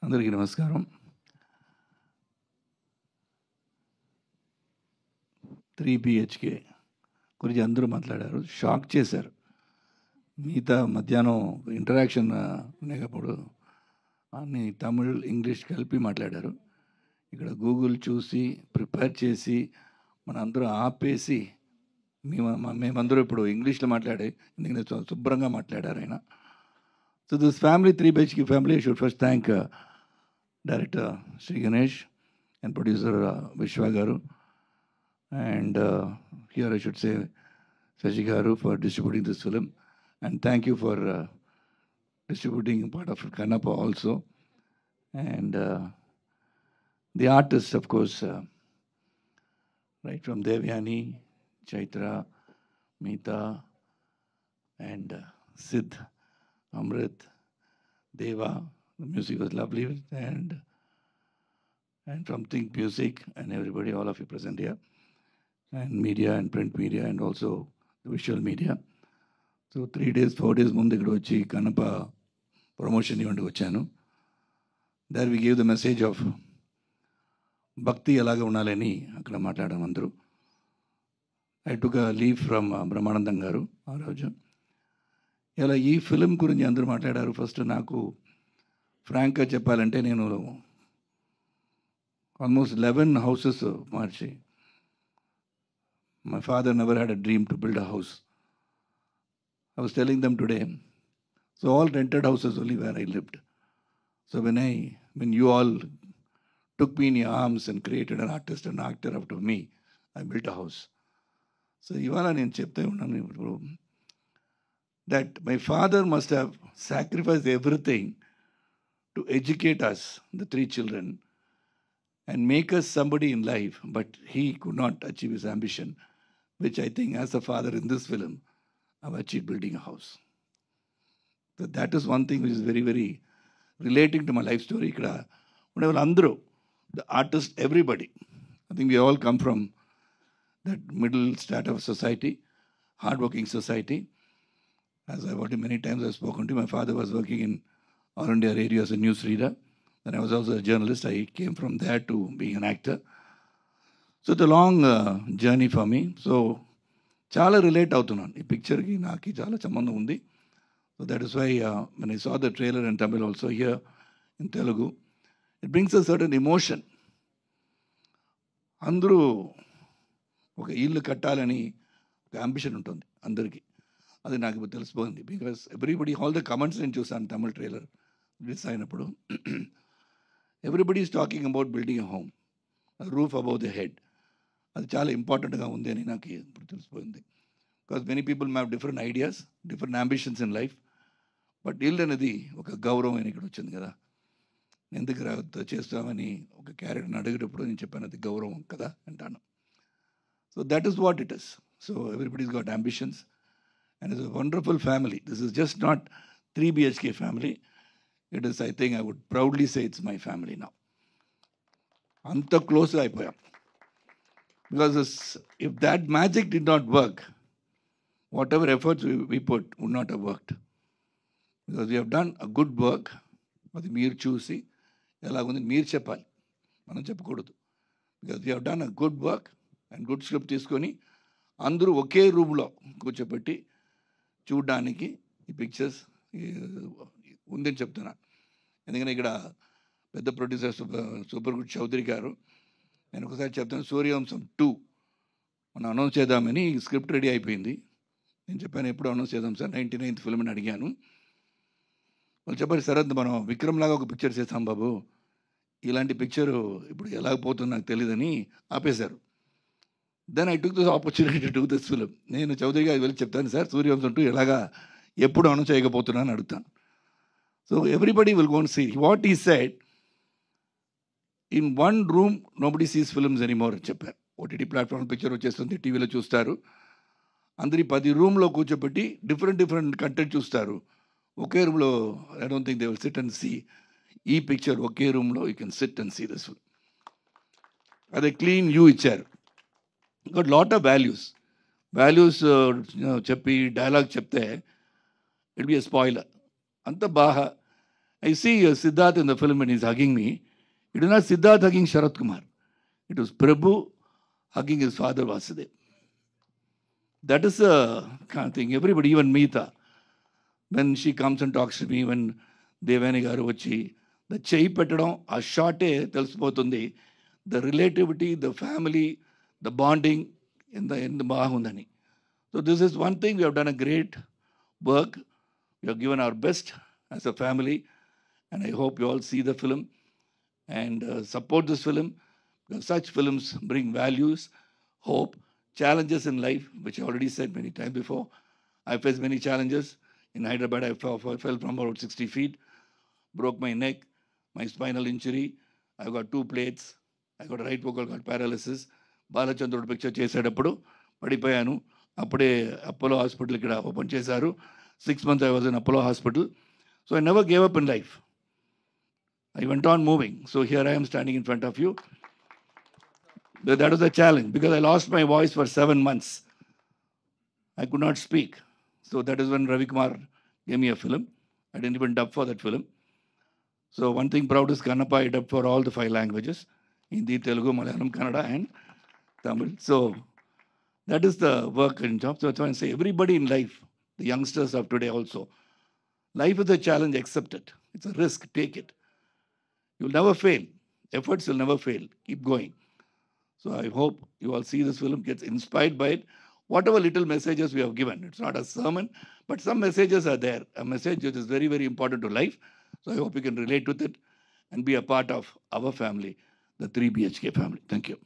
అందరికీ నమస్కారం. 3 BHK గురించి అందరూ మాట్లాడారు, షాక్ చేశారు. మిగతా మధ్యాహ్నం ఇంటరాక్షన్ లేనప్పుడు అన్ని తమిళ్, ఇంగ్లీష్ కలిపి మాట్లాడారు. ఇక్కడ గూగుల్ చూసి ప్రిపేర్ చేసి మనందరూ ఆపేసి మేమందరూ ఇప్పుడు ఇంగ్లీష్లో మాట్లాడే, ఎందుకంటే శుభ్రంగా మాట్లాడారు ఆయన. So this family 3 BHK family should first thank director Shri Ganesh and producer Vishwa Garu, and here I should say Saji Garu for distributing this film, and thank you for distributing part of Kannappa also, and the artists, of course, right from Devyani, Chaitra, Meeta, and Sid, Amrit, Deva. The music was lovely, and from Think Music and everybody, all of you present here, and media and print media and also the visual media. So 3 days, 4 days ముందు ఇక్కడ వచ్చి Kannappa promotion ఈవెంట్కి వచ్చాను. There we give the message of bhakti ఎలాగ ఉండాలని అక్కడ మాట్లాడాము అందరూ. I took leave from Brahmanandam garu ఆ రోజు. ఇలా ఈ ఫిలిం గురించి అందరూ మాట్లాడారు. ఫస్ట్ నాకు ఫ్రాంక్గా చెప్పాలంటే నేను almost 11 houses marchi. My father never had a dream to build a house. I was telling them today, so all rented houses only where I lived. So when you all took me in your arms and created an artist and actor out of me, I built a house. So ivala nenu chepte unnanu that my father must have sacrificed everything to educate us, the 3 children, and make us somebody in life, but he could not achieve his ambition, which I think as a father in this film, I've achieved building a house. So that is one thing which is very, very relating to my life story. Whenever Andro, the artist, everybody, I think we all come from that middle strata of society, hardworking society. As I've already many times I've spoken to, my father was working in All India Radio as a news reader. Then I was also a journalist. I came from there to being an actor. So it's a long journey for me. So చాలా relate అవుతున్నాను ఈ పిక్చర్కి, నాకు చాలా సంబంధం ఉంది. So that is why when I saw the trailer in Tamil also here in Telugu, it brings a certain emotion. అందరూ ఒక ఇల్లు కట్టాలని ఒక అంబిషన్ ఉంటుంది అందరికీ. అది నాకు ఇప్పుడు తెలిసిపోయింది. Because everybody, all the comments నేను చూసాను తమిళ్ ట్రైలర్ రిలీజ్ అయినప్పుడు. Everybody is talking about building a home, roof above the head. అది చాలా ఇంపార్టెంట్గా ఉంది అని నాకు ఇప్పుడు తెలిసిపోయింది. Because many people have different ideas, different ambitions in life, but ఇల్లు అనేది ఒక గౌరవం అని ఇక్కడ వచ్చింది కదా. ఎందుకు చేస్తామని ఒక క్యారెక్టర్ని అడిగేటప్పుడు నేను చెప్పాను అది గౌరవం కదా అంటాను. So that is what it is. So everybody's got ambitions and it's a wonderful family. This is just not 3 BHK family. It is, I think I would proudly say it's my family now. Anta close అయిపోయాం. Because if that magic did not work, whatever efforts we put would not have worked. Because we have done a good work. అది మీరు చూసి ఎలాగుంది మీరు చెప్పాలి, మనం చెప్పకూడదు. Because we have done a good work and good script తీసుకొని అందరూ ఒకే రూమ్లో కూర్చోబెట్టి చూడడానికి ఈ పిక్చర్స్ ఉందని చెప్తున్నాను. ఎందుకంటే ఇక్కడ పెద్ద ప్రొడ్యూసర్ సూపర్ గుడ్ చౌదరి గారు, నేను ఒకసారి చెప్తాను, సూర్యవంశం 2 మనం అనౌన్స్ చేద్దామని స్క్రిప్ట్ రెడీ అయిపోయింది. నేను చెప్పాను ఎప్పుడు అనౌన్స్ చేద్దాం సార్, 99th ఫిల్మ్ అని అడిగాను. వాళ్ళు చెప్పారు సరే మనం విక్రమ్ లాగా ఒక పిక్చర్ చేస్తాం బాబు, ఇలాంటి పిక్చరు ఇప్పుడు ఎలా పోతుందో నాకు తెలియదని ఆపేశారు. Then I took this opportunity to do this film. నేను చౌదరి గారికి వెళ్ళి చెప్తాను సార్ సూర్యవంశం 2 ఎలాగా ఎప్పుడు అనౌన్స్ చేయకపోతున్నాను అడుగుతాను. So everybody will go and see. What he said, in one room nobody sees films anymore అని చెప్పారు. OTT ప్లాట్ఫామ్ పిక్చర్ వచ్చేస్తుంది, టీవీలో చూస్తారు. అందరి 10 రూమ్లో కూర్చోబెట్టి డిఫరెంట్ కంటెంట్ చూస్తారు. ఒకే రూమ్లో I don't think they will sit and see ఈ పిక్చర్. ఒకే రూమ్లో you can sit and see this film. అదే క్లీన్ వ్యూ ఇచ్చారు. గట్ లాట్ ఆఫ్ వాల్యూస్ చెప్పి డైలాగ్ చెప్తే ఇట్ బి ఎ స్పాయిలర్. అంత బాగా I see Siddharth in the film when he's hugging me. It was not Siddharth hugging Sharat Kumar. It was Prabhu hugging his father Vasudev. That is the kind of thing. Everybody, even Meeta, when she comes and talks to me, when Devani garu vachi, the cheyi petadam, a shorte telisipotundi, the relativity, the family, the bonding in the bahundani. So this is one thing we have done a great work. We have given our best as a family, and I hope you all see the film and support this film, because such films bring values, hope, challenges in life, which I already said many times before. I faced many challenges. In Hyderabad, I fell from about 60 feet, broke my neck, my spinal injury. I got 2 plates. I got a right vocal cord paralysis. Balachandrudu picture చేసేటప్పుడు పడిపోయాను. అప్పుడే Apollo hospital ఇక్కడ open చేశారు. 6 months I was in Apollo Hospital. So I never gave up in life. I went on moving. So here I am standing in front of you. But that was a challenge because I lost my voice for 7 months. I could not speak. So that is when Ravi Kumar gave me a film. I didn't even dub for that film. So one thing proud is Kannappa, I dubbed for all the 5 languages: Hindi, Telugu, Malayalam, Kannada, and Tamil. So that is the work and job. So that's why I say everybody in life, the youngsters of today also, life is a challenge, accept it. It's a risk, take it. You'll never fail. Efforts will never fail. Keep going. So I hope you all see this film, gets inspired by it. Whatever little messages we have given, it's not a sermon, but some messages are there. A message which is very, very important to life. So I hope you can relate with it and be a part of our family, the 3 BHK family. Thank you.